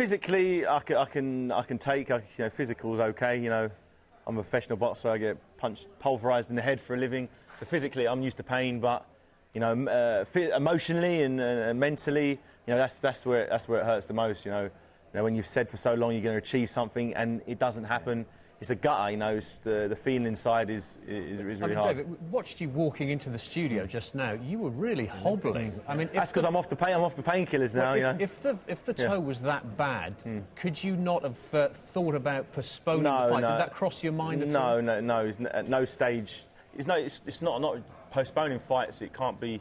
Physically, I can take. Physical's okay. I'm a professional boxer. I get pulverised in the head for a living. So physically, I'm used to pain. But emotionally and mentally, that's where it hurts the most. When you've said for so long you're going to achieve something and it doesn't happen. It's a gutter, it's the feeling inside is really hard. David, watched you walking into the studio just now. You were really hobbling. I mean, that's because I'm off the painkillers now. If the toe was that bad, could you not have thought about postponing the fight? Did that cross your mind at all? No. At no stage. It's not postponing fights. It can't be.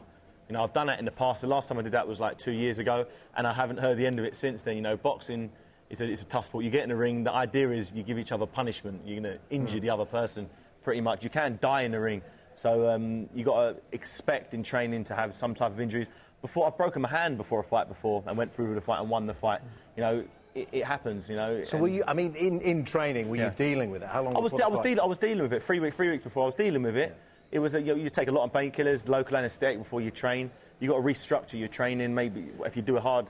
I've done that in the past. The last time I did that was like 2 years ago, and I haven't heard the end of it since then. Boxing. It's a tough sport. You get in the ring, the idea is you give each other punishment. You're going to injure the other person, pretty much. You can die in the ring. So you've got to expect in training to have some type of injuries. I've broken my hand before a fight and went through with the fight and won the fight. It happens, So were you, in training, were you dealing with it? How long I was dealing with it. 3 weeks before I was dealing with it. Yeah. It was, you take a lot of painkillers, local anaesthetic before you train. You've got to restructure your training. Maybe if you do a hard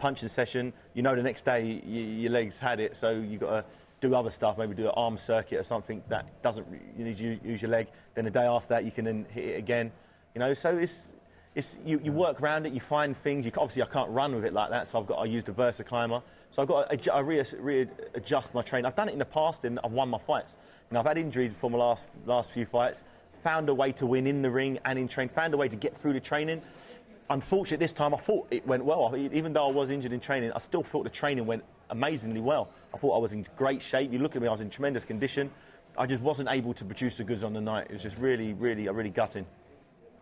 punching session, the next day your legs had it, so you've got to do other stuff, maybe do an arm circuit or something that doesn't, you need to use your leg. Then the day after that you can then hit it again. So you work around it, you find things. Obviously I can't run with it like that, so I used a Versa climber. So I've got to readjust my training. I've done it in the past and I've won my fights. I've had injuries before my last few fights, found a way to win in the ring and in training, found a way to get through the training. Unfortunately, this time I thought it went well. Even though I was injured in training, I still thought the training went amazingly well. I thought I was in great shape. You look at me, I was in tremendous condition. I just wasn't able to produce the goods on the night. It was just really gutting.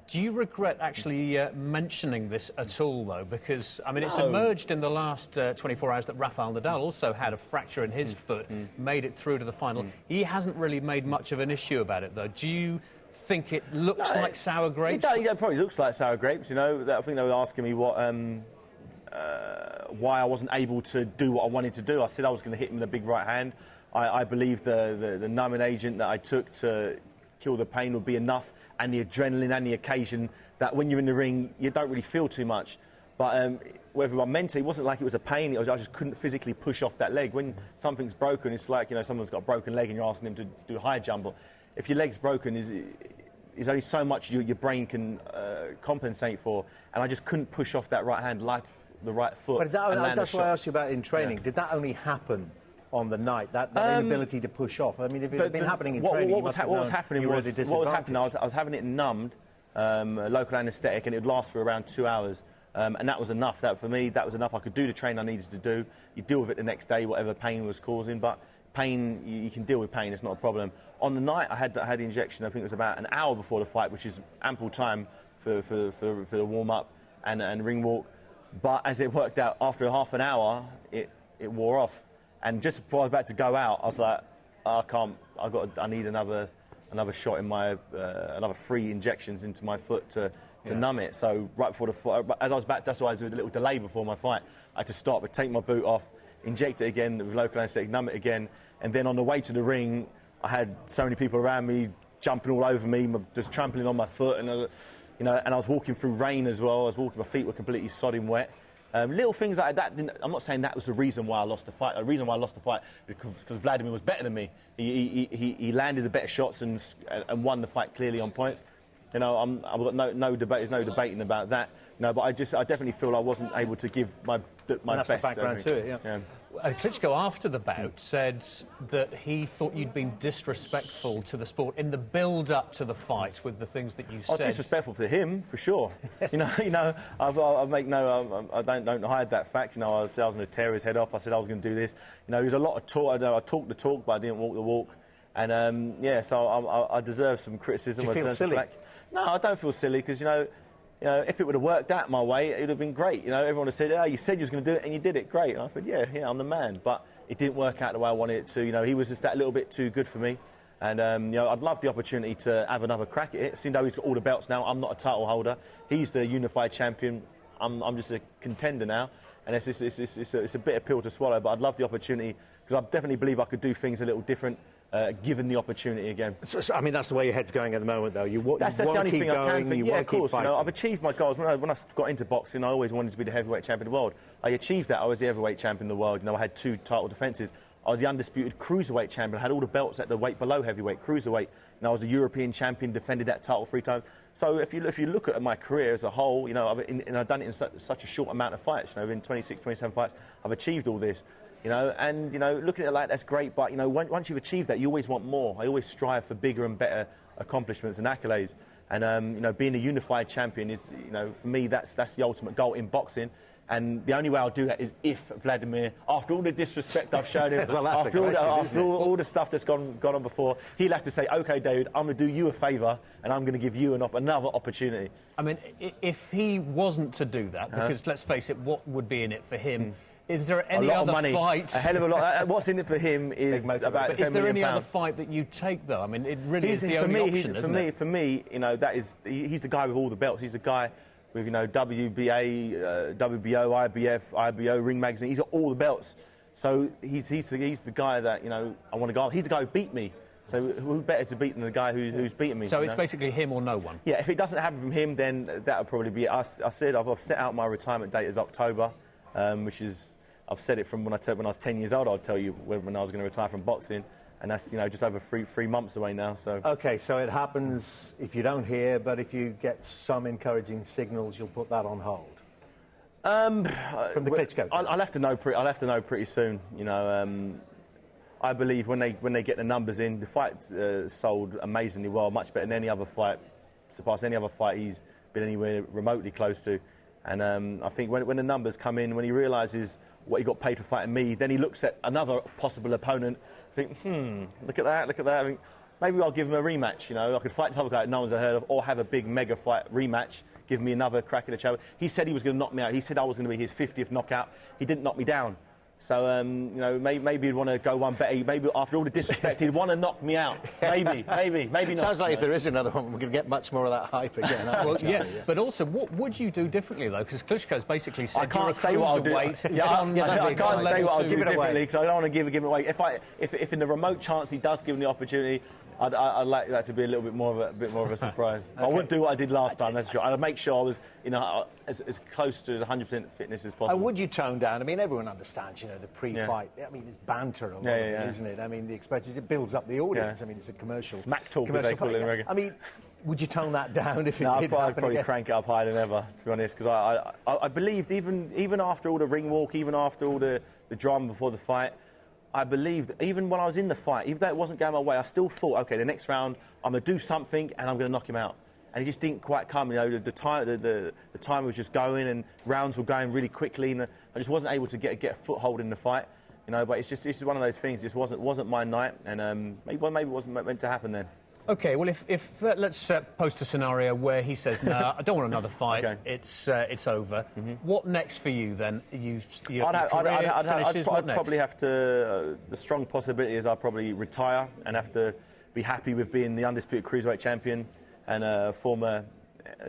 Do you regret actually mentioning this at all, though? Because, it's emerged in the last 24 hours that Rafael Nadal also had a fracture in his foot, made it through to the final. He hasn't really made much of an issue about it, though. Do you think it looks like sour grapes? It probably looks like sour grapes, I think they were asking me why I wasn't able to do what I wanted to do. I said I was going to hit him with a big right hand. I believe the numbing agent that I took to kill the pain would be enough, and the adrenaline and the occasion that when you're in the ring you don't really feel too much. But whether I meant it wasn't like it was a pain. I just couldn't physically push off that leg. When something's broken, it's like someone's got a broken leg and you're asking them to do a high jump. If your leg's broken, there's only so much your brain can compensate for, and I just couldn't push off that right hand like the right foot. But that's what I asked you about in training. Yeah. Did that only happen on the night? That inability to push off. If it had been happening in training, what was happening? I was having it numbed, local anaesthetic, and it would last for around 2 hours. And that was enough. For me, that was enough. I could do the training I needed to do. You deal with it the next day, whatever pain was causing. But pain, you can deal with pain. It's not a problem. On the night, I had the injection. I think it was about an hour before the fight, which is ample time for the warm up and ring walk. But as it worked out, after half an hour, it wore off. And just before I was about to go out, I was like, I need another shot in my another 3 injections into my foot to numb it. So right before the fight, as I was back, that's why I was with a little delay before my fight. I had to stop, but take my boot off, inject it again with local anaesthetic, numb it again, and then on the way to the ring, I had so many people around me jumping all over me, just trampling on my foot, and and I was walking through rain as well. My feet were completely sodding wet. Little things like that. I'm not saying that was the reason why I lost the fight. The reason why I lost the fight is because Wladimir was better than me. He landed the better shots and won the fight clearly on points. I've got no debate. There's no debating about that. But I definitely feel I wasn't able to give my best. That's the background to it. Yeah. Klitschko, after the bout, said that he thought you'd been disrespectful to the sport in the build-up to the fight with the things that you said. Disrespectful to him, for sure. I don't hide that fact. I said I was going to tear his head off. I said I was going to do this. There was a lot of talk. I talked the talk, but I didn't walk the walk. And so I deserve some criticism. Do you feel silly? No, I don't feel silly because if it would have worked out my way, it would have been great. Everyone would have said, you said you was going to do it, and you did it. Great. And I said, yeah, I'm the man. But it didn't work out the way I wanted it to. He was just that little bit too good for me. And, I'd love the opportunity to have another crack at it. Seeing though he's got all the belts now, I'm not a title holder. He's the unified champion. I'm just a contender now. And it's a bitter pill to swallow, but I'd love the opportunity because I definitely believe I could do things a little different given the opportunity again. So, I mean, that's the way your head's going at the moment, though. That's the only thing I can think. Yeah, of course. I've achieved my goals. When I got into boxing, I always wanted to be the heavyweight champion of the world. I achieved that. I was the heavyweight champion of the world. I had 2 title defences. I was the undisputed cruiserweight champion. I had all the belts at the weight below heavyweight, cruiserweight. I was a European champion, defended that title 3 times. So if you look at my career as a whole, I've done it in such a short amount of fights. In 26, 27 fights, I've achieved all this. Looking at it like that's great, but once you've achieved that, you always want more. I always strive for bigger and better accomplishments and accolades. And being a unified champion is, for me, that's the ultimate goal in boxing. And the only way I'll do that is if Wladimir, after all the disrespect I've shown him, well, after all the stuff that's gone on before, he'll have to say, OK, David, I'm going to do you a favour and I'm going to give you another opportunity. I mean, if he wasn't to do that, because let's face it, what would be in it for him? Is there any other fight? A hell of a lot. What's in it for him is about £10 million. Is there any other fight that you take, though? I mean, it really is the only option, isn't it? For me, he's the guy with all the belts. He's the guy with, WBA, WBO, IBF, IBO, Ring Magazine. He's got all the belts. So he's the guy that, I want to go. He's the guy who beat me. So who better to beat than the guy who's beaten me? So it's basically him or no one? Yeah, if it doesn't happen from him, then that would probably be it. I've set out my retirement date as October, which is... I've said it from when I was 10 years old. I'll tell you when I was going to retire from boxing, and that's just over three months away now. So okay, so it happens if you don't hear, but if you get some encouraging signals, you'll put that on hold. From the Klitschko. I'll have to know. I'll have to know pretty soon. I believe when they get the numbers in, the fight sold amazingly well, much better than any other fight, surpassed any other fight he's been anywhere remotely close to. And I think when the numbers come in, when he realises what he got paid for fighting me, then he looks at another possible opponent, think, look at that. I think maybe I'll give him a rematch. I could fight another guy that no one's heard of, or have a big mega fight rematch, give me another crack at the challenge. He said he was going to knock me out. He said I was going to be his 50th knockout. He didn't knock me down. So, maybe he'd want to go one better. Maybe after all the disrespect, he'd want to knock me out. Maybe not. Sounds like if there is another one, we're going to get much more of that hype again. Well, yeah. But also, what would you do differently, though? Because Klitschko's basically said, I can't say what I'll do. I can't say what I'll do differently because I don't want to give him away. If in the remote chance he does give him the opportunity, I'd like that to be a little bit more of a surprise. Okay. I wouldn't do what I did last time. That's sure. I'd make sure I was, as close to 100% fitness as possible. And would you tone down? I mean, everyone understands, the pre-fight. Yeah. I mean, it's banter a lot, isn't it? I mean, the expressions, it builds up the audience. I mean, it's a commercial. Smack talk, as they call it in America. I mean, would you tone that down if it did happen I'd probably crank it up higher than ever, to be honest, because I believed even after all the ring walk, even after all the drama before the fight, I believed, even when I was in the fight, even though it wasn't going my way, I still thought, OK, the next round, I'm going to do something and I'm going to knock him out. And he just didn't quite come. The time was just going and rounds were going really quickly, and I just wasn't able to get a foothold in the fight. But it's just one of those things. It just wasn't my night, and maybe it wasn't meant to happen then. OK, well, if let's post a scenario where he says, no, I don't want another fight, okay. It's over. What next for you, then? I'd probably have to... the strong possibility is I'll probably retire and have to be happy with being the undisputed cruiserweight champion and a former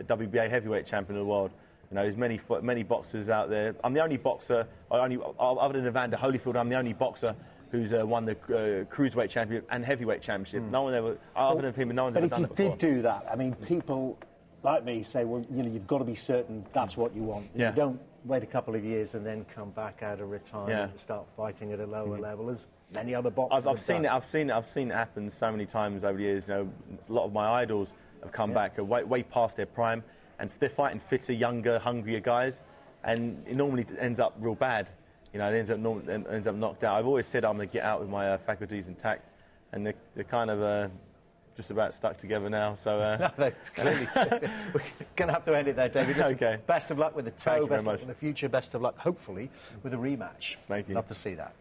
WBA heavyweight champion of the world. There's many boxers out there. I'm the only boxer, other than Evander Holyfield, I'm the only boxer who's won the cruiserweight champion and heavyweight championship. No one ever, other than him, no one's ever done it before. But if you did do that, I mean, people like me say, well, you've got to be certain that's what you want. You don't wait a couple of years and then come back out of retirement and start fighting at a lower level, as many other boxers I've seen it happen so many times over the years. A lot of my idols have come back way past their prime, and they're fighting fitter, younger, hungrier guys, and it normally ends up real bad. It ends up knocked out. I've always said I'm going to get out with my faculties intact, and they're kind of just about stuck together now. So no, they're clearly we're going to have to end it there, David. Listen, okay. Best of luck with the toe. Best of luck with the future. Best of luck, hopefully, with a rematch. Thank you. Love to see that.